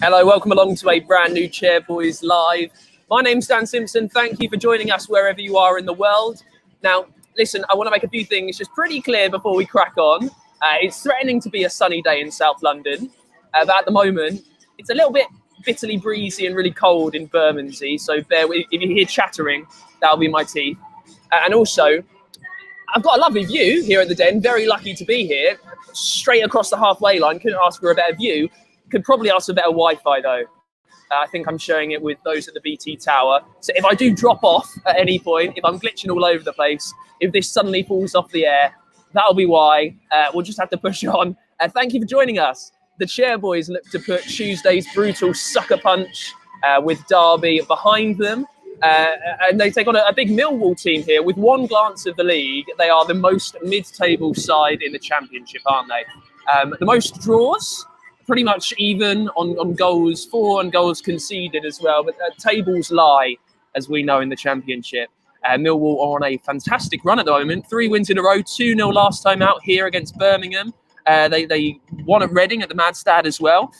Hello, welcome along to a brand new Chairboys Live. My name's Dan Simpson. Thank you for joining us wherever you are in the world. Now, listen, I want to make a few things just pretty clear before we crack on. It's threatening to be a sunny day in South London, but at the moment, it's a little bit bitterly breezy and really cold in Bermondsey. So if you hear chattering, that'll be my teeth. And also, I've got a lovely view here at the Den. Very lucky to be here. Straight across the halfway line. Couldn't ask for a better view. Could probably ask for better Wi-Fi though. I think I'm showing it with those at the BT Tower. So if I do drop off at any point, if I'm glitching all over the place, if this suddenly falls off the air, that'll be why. We'll just have to push on. Thank you for joining us. The Chairboys look to put Tuesday's brutal sucker punch with Derby behind them. And they take on a big Millwall team here. With one glance of the league, they are the most mid-table side in the Championship, aren't they? The most draws, pretty much even on goals for and goals conceded as well. But tables lie, as we know, in the Championship. Millwall are on a fantastic run at the moment. 3 wins in a row, 2-0 last time out here against Birmingham. They won at Reading at the Matchday as well.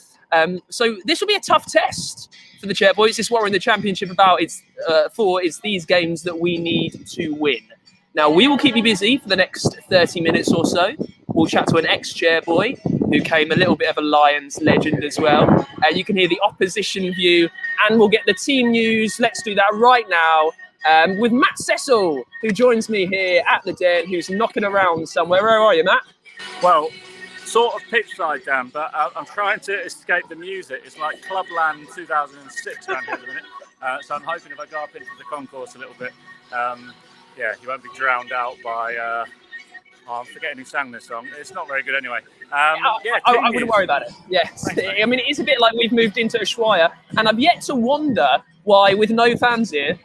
So this will be a tough test for the Chairboys. This is what we're in the Championship about. It's these games that we need to win. Now, we will keep you busy for the next 30 minutes or so. We'll chat to an ex-Chairboy who came a little bit of a Lions legend as well. You can hear the opposition view, and we'll get the team news. Let's do that right now with Matt Cecil, who joins me here at the Den, who's knocking around somewhere. Where are you, Matt? Well, sort of pitch side, Dan, but I'm trying to escape the music. It's like Clubland 2006 around here at the minute. So I'm hoping if I go up into the concourse a little bit, you won't be drowned out by... I'm forgetting who sang this song. It's not very good anyway. I wouldn't worry about it. Yes. I mean, it is a bit like we've moved into Ushuaia, and I've yet to wonder why, with no fans here,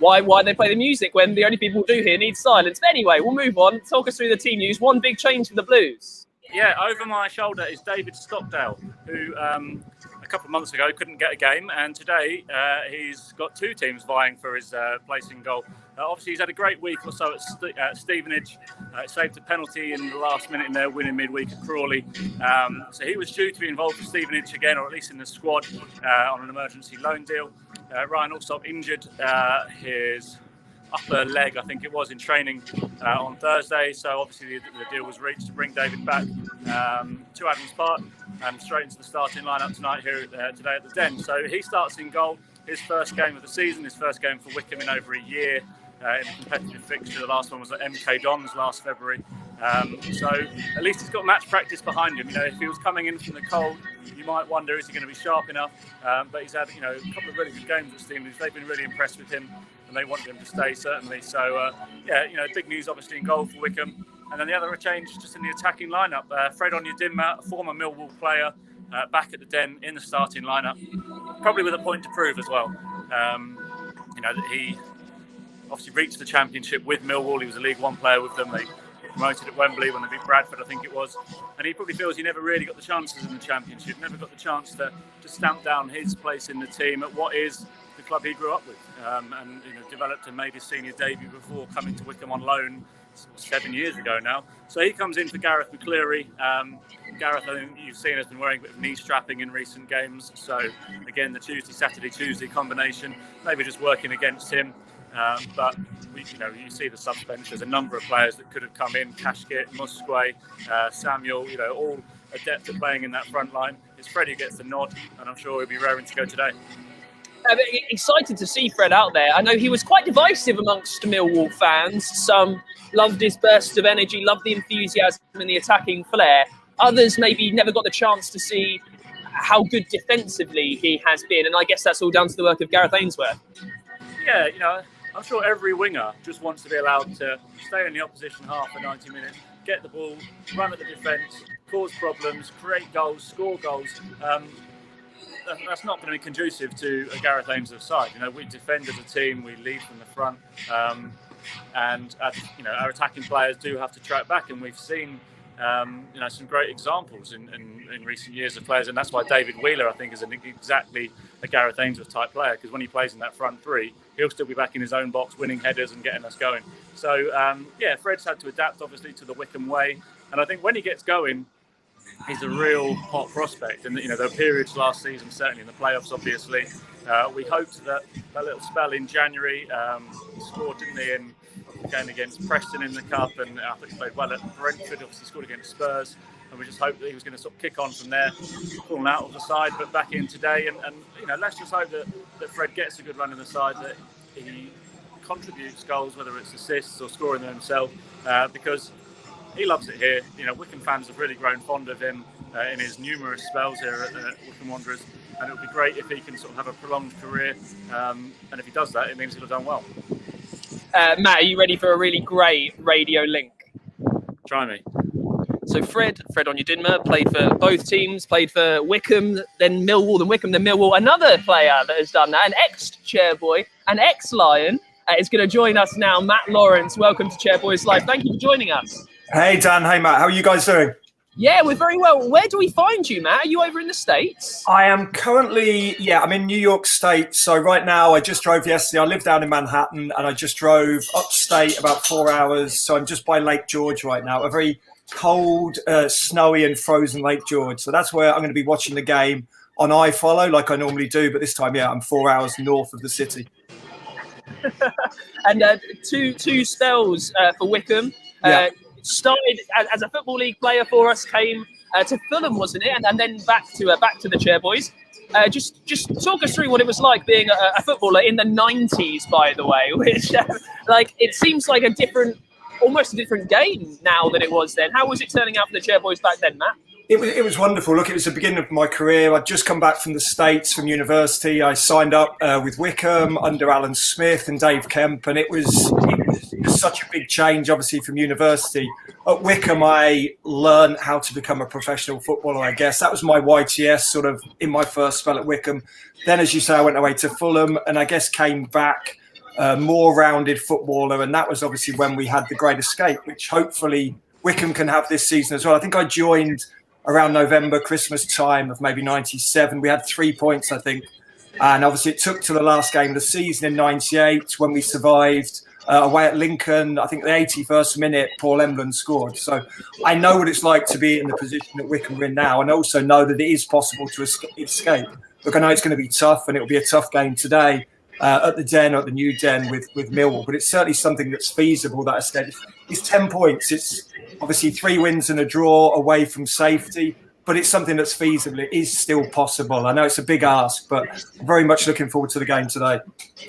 why they play the music when the only people who do here need silence. But anyway, we'll move on. Talk us through the team news. One big change for the Blues. Yeah, over my shoulder is David Stockdale, who a couple of months ago couldn't get a game, and today he's got 2 teams vying for his place in goal. Obviously, he's had a great week or so at Stevenage. Saved a penalty in the last minute in their winning midweek at Crawley. So he was due to be involved for Stevenage again, or at least in the squad, on an emergency loan deal. Ryan Allsop injured his upper leg, I think it was, in training on Thursday. So obviously the deal was reached to bring David back to Adams Park and straight into the starting lineup tonight here today at the Den. So he starts in goal. His first game of the season, his first game for Wycombe in over a year. In a competitive fixture. The last one was at MK Dons last February. So at least he's got match practice behind him. You know, if he was coming in from the cold, you might wonder, is he going to be sharp enough? But he's had, a couple of really good games at Stevenage. They've been really impressed with him, and they wanted him to stay, certainly. So, big news, obviously, in goal for Wycombe. And then the other change just in the attacking lineup. Fred Onyedinma, a former Millwall player, back at the Den in the starting lineup, probably with a point to prove as well. That he obviously reached the Championship with Millwall. He was a League One player with them. They promoted at Wembley when they beat Bradford, I think it was. And he probably feels he never really got the chances in the Championship, never got the chance to stamp down his place in the team at what is the club he grew up with. And developed and made his senior debut before coming to Wycombe on loan 7 years ago now. So he comes in for Gareth McCleary. Gareth, I think you've seen, has been wearing a bit of knee strapping in recent games. So again, the Tuesday combination, maybe just working against him. But you see the subs bench. There's a number of players that could have come in: Kashkit, Musque, Samuel. All adept at playing in that front line. It's Fred who gets the nod, and I'm sure he'll be raring to go today. Excited to see Fred out there. I know he was quite divisive amongst Millwall fans. Some loved his burst of energy, loved the enthusiasm and the attacking flair. Others maybe never got the chance to see how good defensively he has been, and I guess that's all down to the work of Gareth Ainsworth. Yeah, I'm sure every winger just wants to be allowed to stay in the opposition half for 90 minutes, get the ball, run at the defence, cause problems, create goals, score goals. That's not going to be conducive to a Gareth Ainsworth side. We defend as a team, we lead from the front, and our attacking players do have to track back, and we've seen some great examples in recent years of players, and that's why David Wheeler, I think, is exactly a Gareth Ainsworth type player, because when he plays in that front three, he'll still be back in his own box, winning headers and getting us going. So, Fred's had to adapt, obviously, to the Wycombe way, and I think when he gets going, he's a real hot prospect. And there were periods last season, certainly in the playoffs, obviously. We hoped that little spell in January, he scored, didn't he, in the game against Preston in the Cup, and I think he played well at Brentford, obviously scored against Spurs. And we just hoped that he was going to sort of kick on from there, falling out of the side, but back in today. And let's just hope that Fred gets a good run in the side, that he contributes goals, whether it's assists or scoring them himself, because he loves it here. Wycombe fans have really grown fond of him in his numerous spells here at Wycombe Wanderers, and it would be great if he can sort of have a prolonged career. And if he does that, it means he'll have done well. Matt, are you ready for a really great radio link? Try me. So Fred Onyedinma played for both teams, played for Wycombe, then Millwall, then Wycombe, then Millwall. Another player that has done that, an ex-Chairboy, an ex-Lion, is going to join us now. Matt Lawrence, welcome to Chairboys Live. Thank you for joining us. Hey Dan, hey Matt, how are you guys doing? Yeah, we're very well. Where do we find you, Matt? Are you over in the States? I am currently, I'm in New York State. So right now, I just drove yesterday. I live down in Manhattan, and I just drove upstate about 4 hours. So I'm just by Lake George right now, a very cold, snowy and frozen Lake George. So that's where I'm going to be watching the game on iFollow like I normally do. But this time, I'm 4 hours north of the city. And two spells for Wycombe. Started as a Football League player for us, came to Fulham, wasn't it? And then back to the Chairboys. Just talk us through what it was like being a footballer in the 90s, by the way, which it seems like almost a different game now than it was then. How was it turning out for the Chairboys back then, Matt? It was wonderful. Look, it was the beginning of my career. I'd just come back from the States, from university. I signed up with Wycombe under Alan Smith and Dave Kemp, and it was such a big change, obviously, from university. At Wycombe, I learned how to become a professional footballer, I guess. That was my YTS sort of in my first spell at Wycombe. Then, as you say, I went away to Fulham and I guess came back more rounded footballer. And that was obviously when we had the Great Escape, which hopefully Wycombe can have this season as well. I think I joined around November, Christmas time of maybe 97. We had 3 points, I think. And obviously it took to the last game of the season in 98 when we survived away at Lincoln. I think the 81st minute, Paul Emblin scored. So I know what it's like to be in the position that Wycombe are in now, and also know that it is possible to escape. Look, I know it's going to be tough, and it'll be a tough game today at the Den or at the new Den with Millwall, but it's certainly something that's feasible, that escape. It's 10 points. It's obviously 3 wins and a draw away from safety, but it's something that's feasible. It is still possible. I know it's a big ask, but I'm very much looking forward to the game today.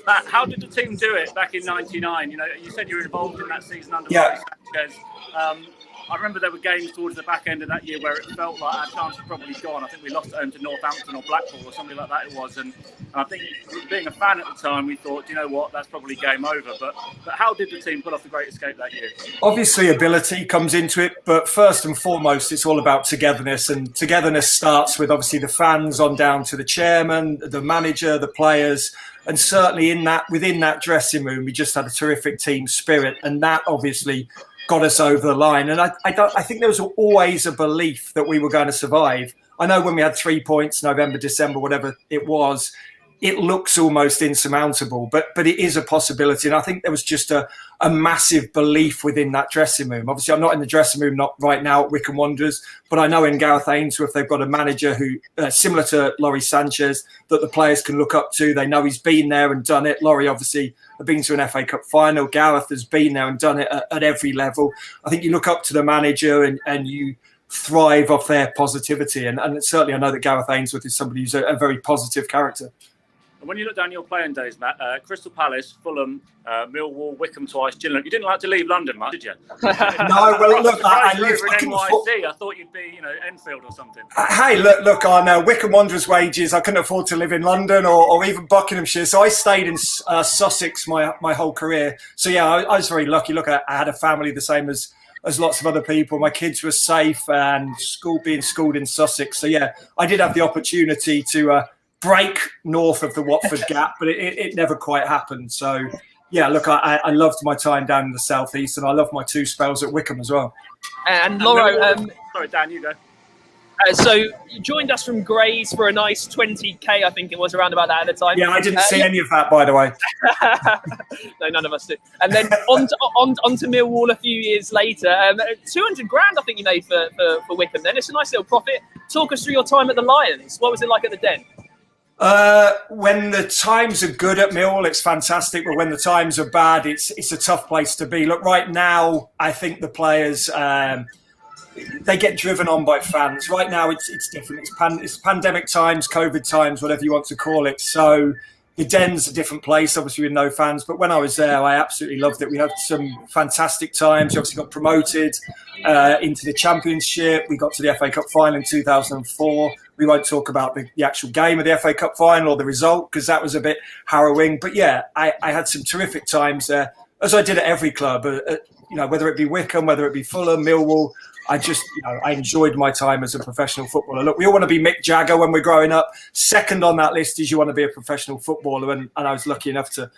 Matt, how did the team do it back in '99? You said you were involved in that season under Sanchez. I remember there were games towards the back end of that year where it felt like our chance was probably gone. I think we lost at home to Northampton or Blackpool or something like that it was. And I think being a fan at the time, we thought, you know what, that's probably game over. But how did the team pull off the Great Escape that year? Obviously, ability comes into it. But first and foremost, it's all about togetherness. And togetherness starts with obviously the fans on down to the chairman, the manager, the players. And certainly within that dressing room, we just had a terrific team spirit. And that obviously got us over the line. And I think there was always a belief that we were going to survive. I know when we had 3 points, November, December, whatever it was, it looks almost insurmountable, but it is a possibility. And I think there was just a massive belief within that dressing room. Obviously, I'm not in the dressing room, not right now at Wycombe Wanderers, but I know in Gareth Ainsworth, they've got a manager who, similar to Laurie Sanchez, that the players can look up to. They know he's been there and done it. Laurie, obviously, have been to an FA Cup final. Gareth has been there and done it at every level. I think you look up to the manager and you thrive off their positivity. And certainly I know that Gareth Ainsworth is somebody who's a very positive character. When you look down your playing days, Matt, Crystal Palace, Fulham, Millwall, Wycombe twice, Gillingham, you didn't like to leave London much, did you? No, well, look, I live in NYC. I thought you'd be, Enfield or something. Hey, look, on Wycombe Wanderers wages, I couldn't afford to live in London or even Buckinghamshire, so I stayed in Sussex my whole career. So yeah, I was very lucky. Look, I had a family the same as lots of other people. My kids were safe and being schooled in Sussex. So yeah, I did have the opportunity to break north of the Watford gap, but it never quite happened. So yeah, look, I loved my time down in the southeast, and I love my 2 spells at Wycombe as well. And Laura, sorry, Dan, you go. So you joined us from Grays for a nice 20k, I think it was, around about that at the time. Yeah, I didn't see any of that, by the way. No, none of us did. And then on to Millwall a few years later. 200 grand, I think you made for Wycombe then. It's a nice little profit. Talk us through your time at the Lions. What was it like at the Den? When the times are good at Millwall, it's fantastic. But when the times are bad, it's a tough place to be. Look, right now, I think the players... they get driven on by fans. Right now, it's different. It's pandemic times, COVID times, whatever you want to call it. So the Den's a different place, obviously with no fans. But when I was there, I absolutely loved it. We had some fantastic times. We obviously got promoted into the Championship. We got to the FA Cup final in 2004. We won't talk about the actual game of the FA Cup final or the result because that was a bit harrowing. But yeah, I had some terrific times there, as I did at every club. Whether it be Wycombe, whether it be Fulham, Millwall. I enjoyed my time as a professional footballer. Look, we all want to be Mick Jagger when we're growing up. Second on that list is you want to be a professional footballer. And I was lucky enough to,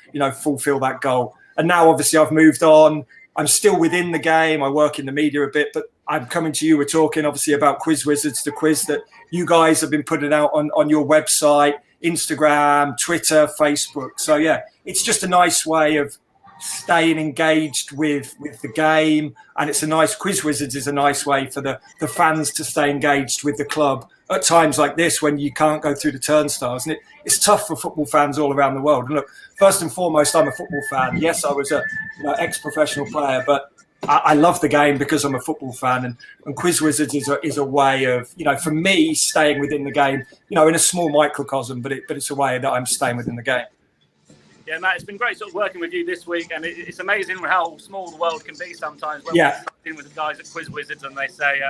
fulfill that goal. And now, obviously, I've moved on. I'm still within the game. I work in the media a bit, but I'm coming to you. We're talking, obviously, about Quiz Wizards, the quiz that you guys have been putting out on your website, Instagram, Twitter, Facebook. So, yeah, it's just a nice way of staying engaged with the game, and it's a nice Quiz Wizards is a nice way for the fans to stay engaged with the club at times like this when you can't go through the turnstiles, and it's tough for football fans all around the world. And look, first and foremost, I'm a football fan. Yes, I was a ex-professional player, but I love the game because I'm a football fan, and Quiz Wizards is a way of for me staying within the game, in a small microcosm, but it's a way that I'm staying within the game. Yeah, Matt, it's been great sort of working with you this week, and it's amazing how small the world can be sometimes. When we're in with the guys at Quiz Wizards and they say,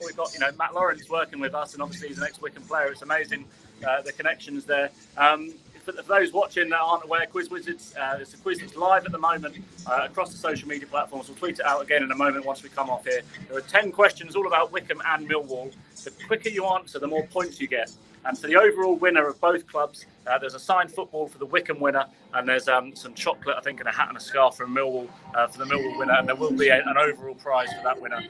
we've got Matt Lawrence working with us, and obviously he's an ex-Wycombe player. It's amazing the connections there. For those watching that aren't aware, Quiz Wizards, it's a quiz that's live at the moment across the social media platforms. We'll tweet it out again in a moment once we come off here. There are 10 questions all about Wycombe and Millwall. The quicker you answer, the more points you get. And for the overall winner of both clubs, there's a signed football for the Wycombe winner, and there's some chocolate, I think, and a hat and a scarf from Millwall for the Millwall winner, and there will be an overall prize for that winner.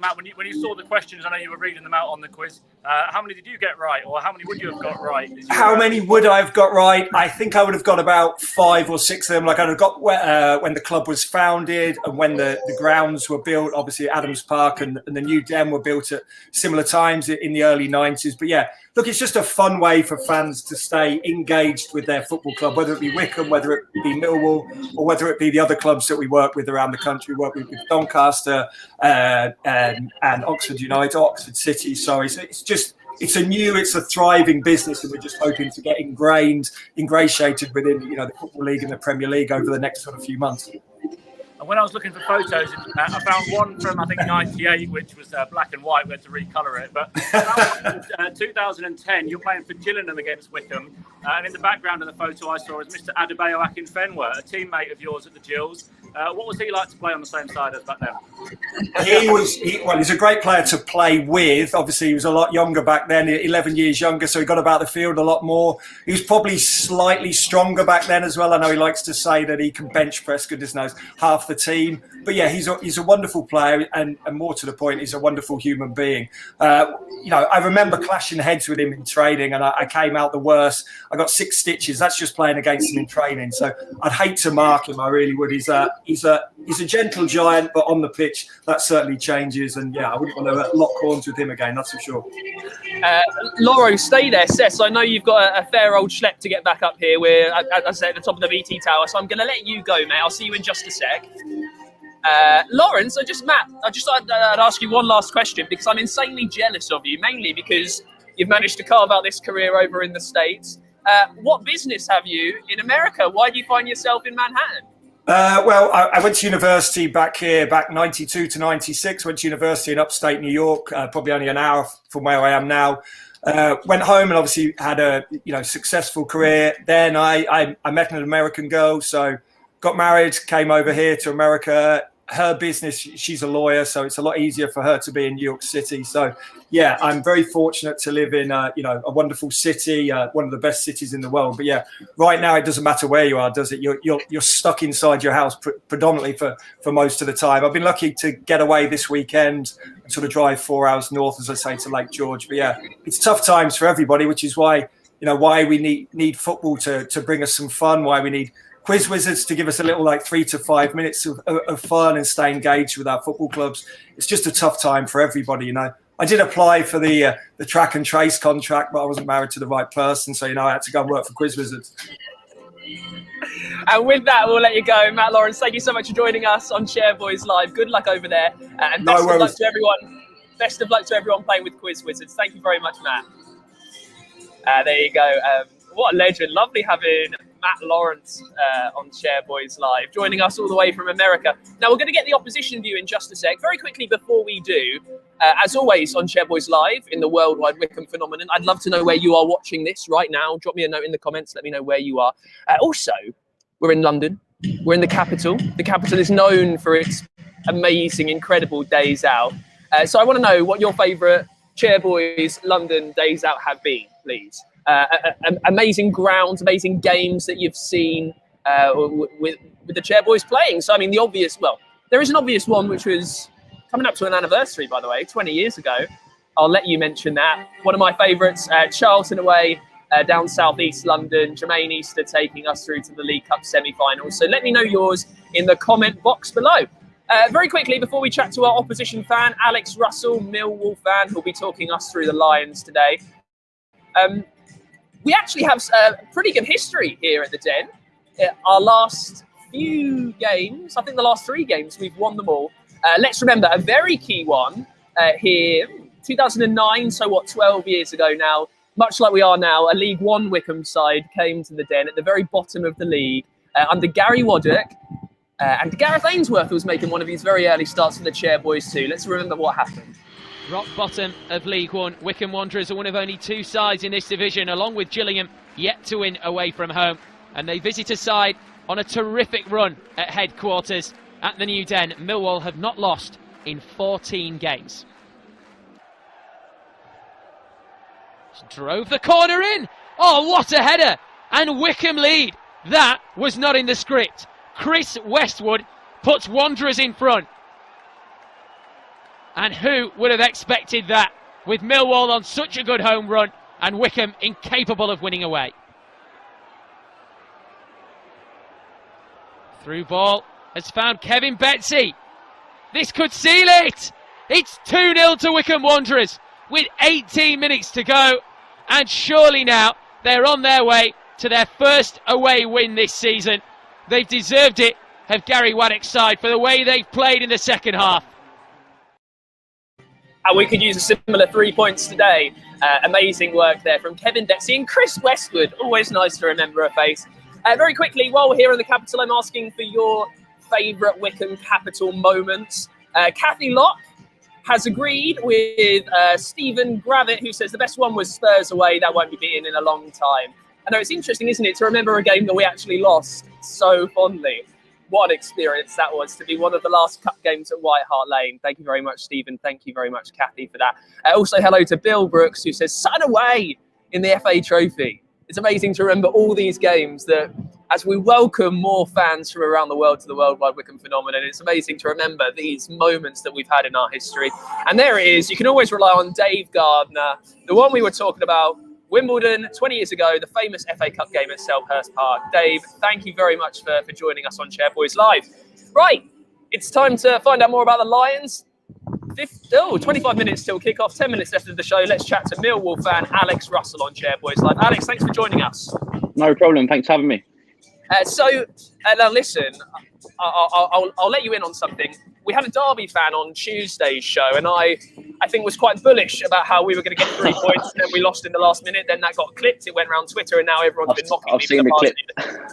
Matt, when you saw the questions, I know you were reading them out on the quiz. How many did you get right, or how many would you have got right? How many would I have got right? I think I would have got about 5 or 6 of them. Like I'd have got when the club was founded and when the grounds were built. Obviously, Adams Park and the new Den were built at similar times in the early 90s. But yeah, look, it's just a fun way for fans to stay engaged with their football club, whether it be Wycombe, whether it be Millwall, or whether it be the other clubs that we work with around the country. We work with Doncaster and Oxford United, Oxford City. Sorry, so it's a thriving business, and we're just hoping to get ingratiated within the Football League and the Premier League over the next sort of few months. And when I was looking for photos, I found one from, I think, 98, which was black and white. We had to recolour it. But 2010, you're playing for Gillingham against Wycombe. And in the background of the photo I saw was Mr. Adebayo Akinfenwa, a teammate of yours at the Gills. What was he like to play on the same side as back then? He's a great player to play with. Obviously, he was a lot younger back then, 11 years younger, so he got about the field a lot more. He was probably slightly stronger back then as well. I know he likes to say that he can bench press, goodness knows, half the team. But yeah, he's a wonderful player, and more to the point, he's a wonderful human being. I remember clashing heads with him in training, and I came out the worst. I got 6 stitches. That's just playing against him in training. So I'd hate to mark him. I really would. He's a gentle giant, but on the pitch, that certainly changes. And yeah, I wouldn't want to lock horns with him again, that's for sure. Lauro, stay there. Sess, I know you've got a fair old schlep to get back up here. We're, as I said, at the top of the BT Tower, so I'm going to let you go, mate. I'll see you in just a sec. Lawrence, Matt, I'd ask you one last question because I'm insanely jealous of you, mainly because you've managed to carve out this career over in the States. What business have you in America? Why do you find yourself in Manhattan? I went to university back 92 to 96, went to university in upstate New York, probably only an hour from where I am now. Went home and obviously had a successful career. Then I met an American girl, so got married, came over here to America. Her business, she's a lawyer, so it's a lot easier for her to be in New York City. So, yeah, I'm very fortunate to live in, a wonderful city, one of the best cities in the world. But yeah, right now it doesn't matter where you are, does it? You're stuck inside your house predominantly for most of the time. I've been lucky to get away this weekend, sort of drive 4 hours north, as I say, to Lake George. But yeah, it's tough times for everybody, which is why we need football to bring us some fun, why we need quiz wizards to give us a little 3 to 5 minutes of fun and stay engaged with our football clubs. It's just a tough time for everybody, I did apply for the track and trace contract, but I wasn't married to the right person, so I had to go and work for quiz wizards. And with that, we'll let you go. Matt Lawrence, thank you so much for joining us on Share Boys Live. Good luck over there. And best of luck to everyone. Best of luck to everyone playing with Quiz Wizards. Thank you very much, Matt. There you go. What a legend. Lovely having Matt Lawrence on Share Boys Live, joining us all the way from America. Now, we're going to get the opposition view in just a sec. Very quickly before we do, as always on Share Boys Live in the worldwide Wycombe phenomenon, I'd love to know where you are watching this right now. Drop me a note in the comments. Let me know where you are. Also, we're in London. We're in the capital. The capital is known for its amazing, incredible days out. So I want to know what your favourite Share Boys London days out have been, please. Amazing grounds, amazing games that you've seen with the Chair Boys playing. So, I mean, there is an obvious one, which was coming up to an anniversary, by the way, 20 years ago. I'll let you mention that. One of my favourites, Charlton away, down southeast London. Jermaine Easter taking us through to the League Cup semi-finals. So let me know yours in the comment box below. Very quickly, before we chat to our opposition fan, Alex Russell, Millwall fan, who'll be talking us through the Lions today. We actually have a pretty good history here at the Den. Our last few games, I think the last 3 games, we've won them all. Let's remember a very key one here, 2009, so 12 years ago now. Much like we are now, a League One Wycombe side came to the Den at the very bottom of the league under Gary Waddock. And Gareth Ainsworth was making one of his very early starts for the Chair Boys too. Let's remember what happened. Rock bottom of League One, Wycombe Wanderers are one of only 2 sides in this division, along with Gillingham, yet to win away from home. And they visit a side on a terrific run at headquarters at the New Den. Millwall have not lost in 14 games. Drove the corner in. Oh, what a header! And Wycombe lead. That was not in the script. Chris Westwood puts Wanderers in front. And who would have expected that, with Millwall on such a good home run and Wycombe incapable of winning away? Through ball has found Kevin Betsy. This could seal it. It's 2-0 to Wycombe Wanderers with 18 minutes to go. And surely now they're on their way to their first away win this season. They've deserved it, have Gary Waddock's side, for the way they've played in the second half. And we could use a similar 3 points today. Amazing work there from Kevin Betsy and Chris Westwood. Always nice to remember a face. Very quickly, while we're here in the capital, I'm asking for your favourite Wycombe capital moments. Kathy Locke has agreed with Stephen Gravitt, who says the best one was Spurs away. That won't be beaten in a long time. I know it's interesting, isn't it, to remember a game that we actually lost so fondly. What an experience that was, to be one of the last cup games at White Hart Lane. Thank you very much, Stephen. Thank you very much, Kathy, for that. Also, hello to Bill Brooks, who says, Sutton away in the FA Trophy. It's amazing to remember all these games that, as we welcome more fans from around the world to the worldwide Wycombe phenomenon, it's amazing to remember these moments that we've had in our history. And there it is. You can always rely on Dave Gardner, the one we were talking about, Wimbledon 20 years ago, the famous FA Cup game at Selhurst Park. Dave, thank you very much for joining us on Chair Boys Live. Right, it's time to find out more about the Lions. 25 minutes till kick-off, 10 minutes left of the show. Let's chat to Millwall fan Alex Russell on Chair Boys Live. Alex, thanks for joining us. No problem, thanks for having me. Now listen, I'll let you in on something. We had a Derby fan on Tuesday's show, and I think was quite bullish about how we were going to get 3 points, and then we lost in the last minute. Then that got clipped. It went around Twitter, and now everyone's been mocking me. I've seen the clip.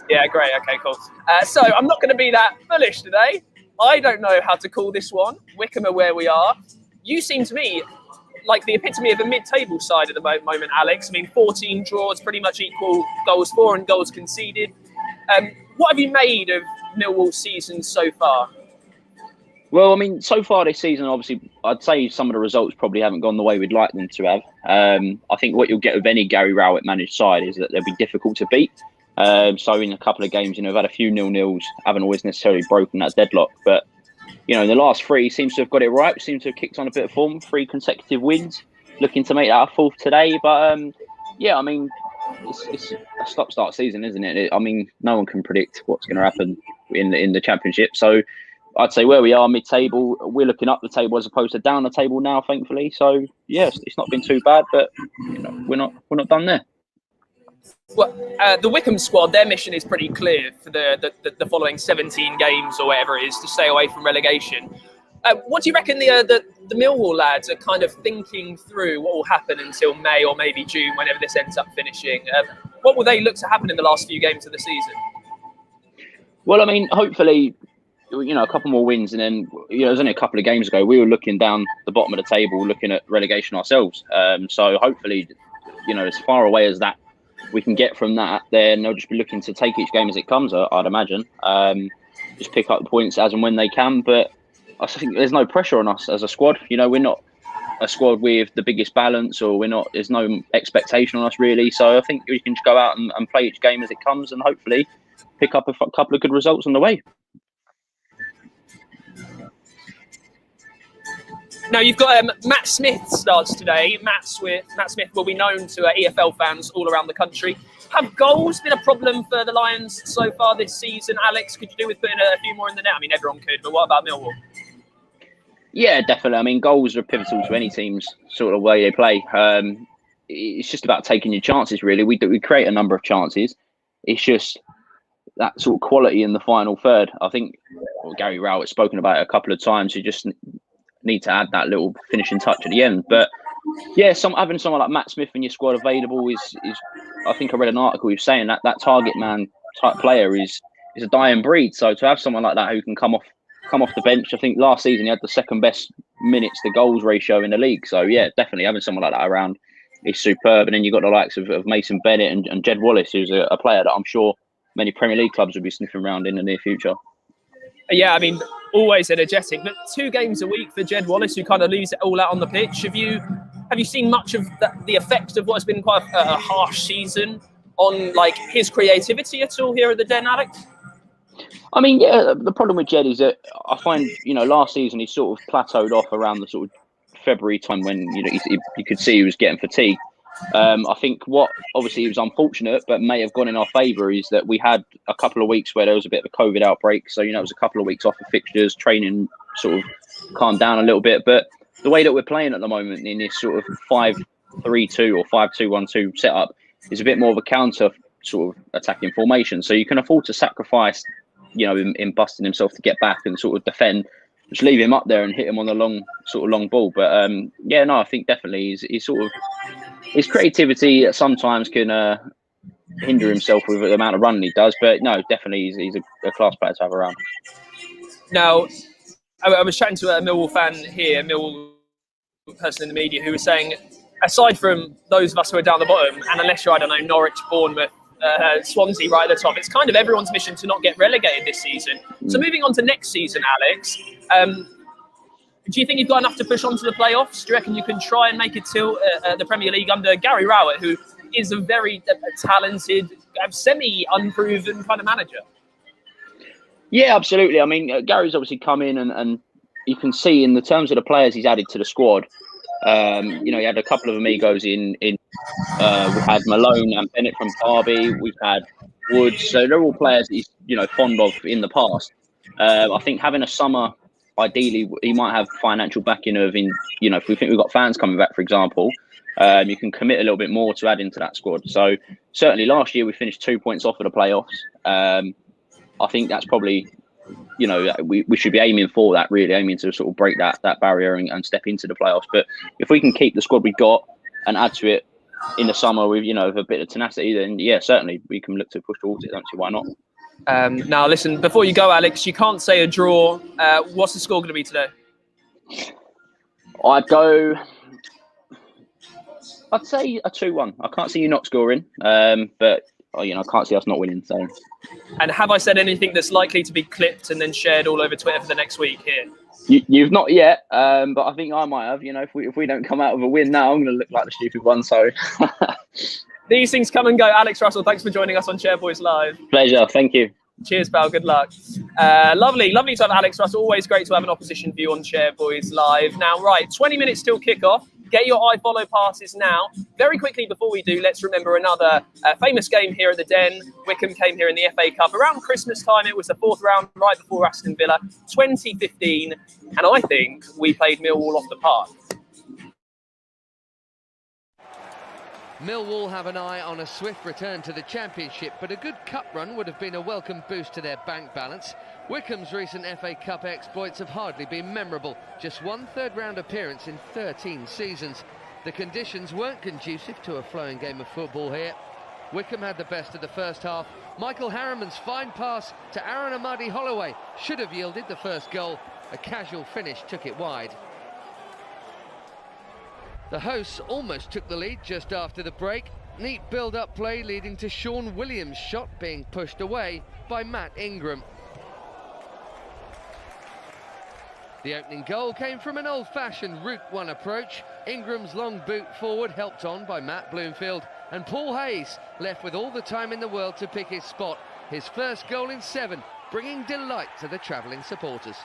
Yeah, great. Okay, cool. So I'm not going to be that bullish today. I don't know how to call this one. Wycombe are where we are. You seem to me like the epitome of a mid-table side at the moment, Alex. I mean, 14 draws, pretty much equal goals for and goals conceded. What have you made of Millwall's season so far? Well, I mean, so far this season, obviously, I'd say some of the results probably haven't gone the way we'd like them to have. I think what you'll get with any Gary Rowett managed side is that they'll be difficult to beat. So in a couple of games, we've had a few 0-0s, haven't always necessarily broken that deadlock. But in the last three, seems to have got it right. Seems to have kicked on a bit of form. 3 consecutive wins. Looking to make that a 4th today. But, yeah, I mean, it's a stop-start season, isn't it? I mean, no one can predict what's going to happen in the Championship. So I'd say where we are, mid-table, we're looking up the table as opposed to down the table now, thankfully. So, yes, it's not been too bad, but, we're not done there. Well, the Wycombe squad, their mission is pretty clear for the following 17 games or whatever it is to stay away from relegation. What do you reckon the Millwall lads are kind of thinking through what will happen until May or maybe June, whenever this ends up finishing? What will they look to happen in the last few games of the season? Well, I mean, hopefully, a couple more wins, and then, it was only a couple of games ago, we were looking down the bottom of the table, looking at relegation ourselves. So hopefully, as far away as that we can get from that, then they'll just be looking to take each game as it comes, I'd imagine. Just pick up the points as and when they can. But I think there's no pressure on us as a squad. We're not a squad with the biggest balance, or there's no expectation on us really. So I think we can just go out and play each game as it comes, and hopefully pick up a couple of good results on the way. Now, you've got Matt Smith starts today. Matt Smith will be known to EFL fans all around the country. Have goals been a problem for the Lions so far this season? Alex, could you do with putting a few more in the net? I mean, everyone could, but what about Millwall? Yeah, definitely. I mean, goals are pivotal to any team's sort of way they play. It's just about taking your chances, really. We create a number of chances. It's just that sort of quality in the final third. I think Gary Rowett's spoken about it a couple of times. You just need to add that little finishing touch at the end. But yeah, having someone like Matt Smith in your squad available is I think I read an article who's saying that target man type player is a dying breed. So to have someone like that who can come off the bench, I think last season he had the second best minutes to goals ratio in the league. So yeah, definitely having someone like that around is superb. And then you've got the likes of Mason Bennett and Jed Wallace, who's a player that I'm sure many Premier League clubs will be sniffing around in the near future. Yeah, I mean, always energetic, but 2 games a week for Jed Wallace, who kind of leaves it all out on the pitch. Have you seen much of the effect of what's been quite a harsh season on his creativity at all here at the Den, Alex? I mean, yeah, the problem with Jed is that I find, last season he sort of plateaued off around the sort of February time when, you could see he was getting fatigued. I think what obviously was unfortunate, but may have gone in our favour, is that we had a couple of weeks where there was a bit of a COVID outbreak. So, it was a couple of weeks off of fixtures, training sort of calmed down a little bit. But the way that we're playing at the moment in this sort of 5-3-2 or 5-2-1-2 setup is a bit more of a counter sort of attacking formation. So you can afford to sacrifice, in busting himself to get back and sort of defend. Just leave him up there and hit him on the long ball. But I think definitely he's sort of, his creativity sometimes can hinder himself with the amount of running he does. But no, definitely he's a class player to have around. Now, I was chatting to a Millwall fan here, Millwall person in the media, who was saying, aside from those of us who are down the bottom, and unless you're, I don't know, Norwich, Bournemouth, Swansea right at the top, it's kind of everyone's mission to not get relegated this season. So moving on to next season, Alex, do you think you've got enough to push on to the playoffs? Do you reckon you can try and make it till the Premier League under Gary Rowett, who is a very talented, semi-unproven kind of manager? Yeah, absolutely. I mean, Gary's obviously come in and you can see in the terms of the players he's added to the squad, he had a couple of amigos in we've had Malone and Bennett from Derby, we've had Woods, so they're all players that he's fond of in the past. I think having a summer, ideally he might have financial backing of, if we think we've got fans coming back, for example, you can commit a little bit more to add into that squad. So certainly last year we finished 2 points off of the playoffs. I think that's probably, we should be aiming for that, really aiming to sort of break that barrier and step into the playoffs. But if we can keep the squad we've got and add to it in the summer with, with a bit of tenacity, then yeah, certainly we can look to push towards it. Don't see why not. Now, listen, before you go, Alex, you can't say a draw. What's the score going to be today? I'd say a 2-1. I can't see you not scoring, but I can't see us not winning. So. And have I said anything that's likely to be clipped and then shared all over Twitter for the next week here? You've not yet, but I think I might have. If we don't come out with a win now, I'm going to look like the stupid one. So these things come and go. Alex Russell, thanks for joining us on Chairboys Live. Pleasure. Thank you. Cheers, pal. Good luck. Lovely to have Alex Russ. Always great to have an opposition view on Chairboys Live. Now, right, 20 minutes till kick-off. Get your iFollow passes now. Very quickly before we do, let's remember another famous game here at the Den. Wycombe came here in the FA Cup around Christmas time. It was the 4th round, right before Aston Villa, 2015. And I think we played Millwall off the park. Millwall have an eye on a swift return to the Championship, but a good cup run would have been a welcome boost to their bank balance. Wycombe's recent FA Cup exploits have hardly been memorable, just one third-round appearance in 13 seasons. The conditions weren't conducive to a flowing game of football here. Wycombe had the best of the first half. Michael Harriman's fine pass to Aaron Amadi-Holloway should have yielded the first goal. A casual finish took it wide. The hosts almost took the lead just after the break. Neat build-up play leading to Sean Williams' shot being pushed away by Matt Ingram. The opening goal came from an old-fashioned Route 1 approach. Ingram's long boot forward helped on by Matt Bloomfield, and Paul Hayes left with all the time in the world to pick his spot. His first goal in 7, bringing delight to the travelling supporters.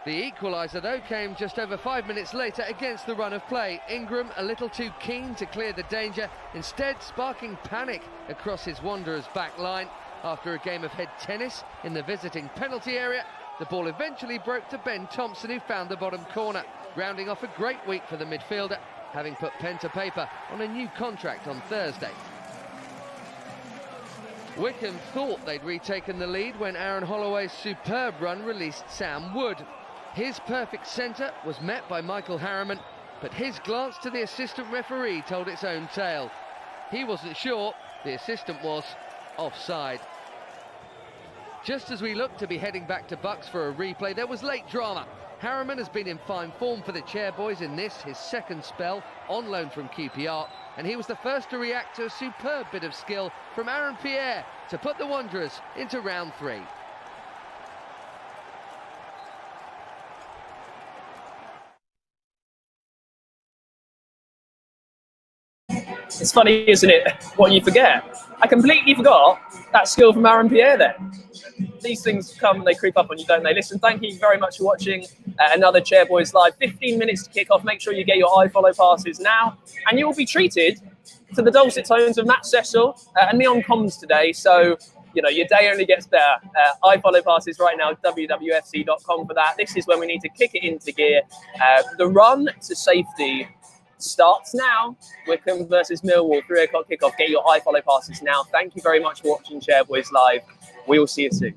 The equaliser, though, came just over 5 minutes later against the run of play. Ingram a little too keen to clear the danger, instead sparking panic across his Wanderers' back line. After a game of head tennis in the visiting penalty area, the ball eventually broke to Ben Thompson, who found the bottom corner, rounding off a great week for the midfielder, having put pen to paper on a new contract on Thursday. Wycombe thought they'd retaken the lead when Aaron Holloway's superb run released Sam Wood. His perfect centre was met by Michael Harriman, but his glance to the assistant referee told its own tale. He wasn't sure, the assistant was offside. Just as we looked to be heading back to Bucks for a replay, there was late drama. Harriman has been in fine form for the Chairboys in this, his second spell, on loan from QPR, and he was the first to react to a superb bit of skill from Aaron Pierre to put the Wanderers into round 3. It's funny, isn't it, what you forget? I completely forgot that skill from Aaron Pierre there. These things come and they creep up on you, don't they? Listen, thank you very much for watching another Chairboys Live. 15 minutes to kick off. Make sure you get your iFollow passes now, and you will be treated to the dulcet tones of Matt Cecil and me on comms today. So, you know, your day only gets better. iFollow passes right now, wwfc.com for that. This is when we need to kick it into gear. The run to safety starts now. Wycombe versus Millwall, 3 o'clock kickoff. Get your iFollow passes now. Thank you very much for watching Chairboys Live. We will see you soon.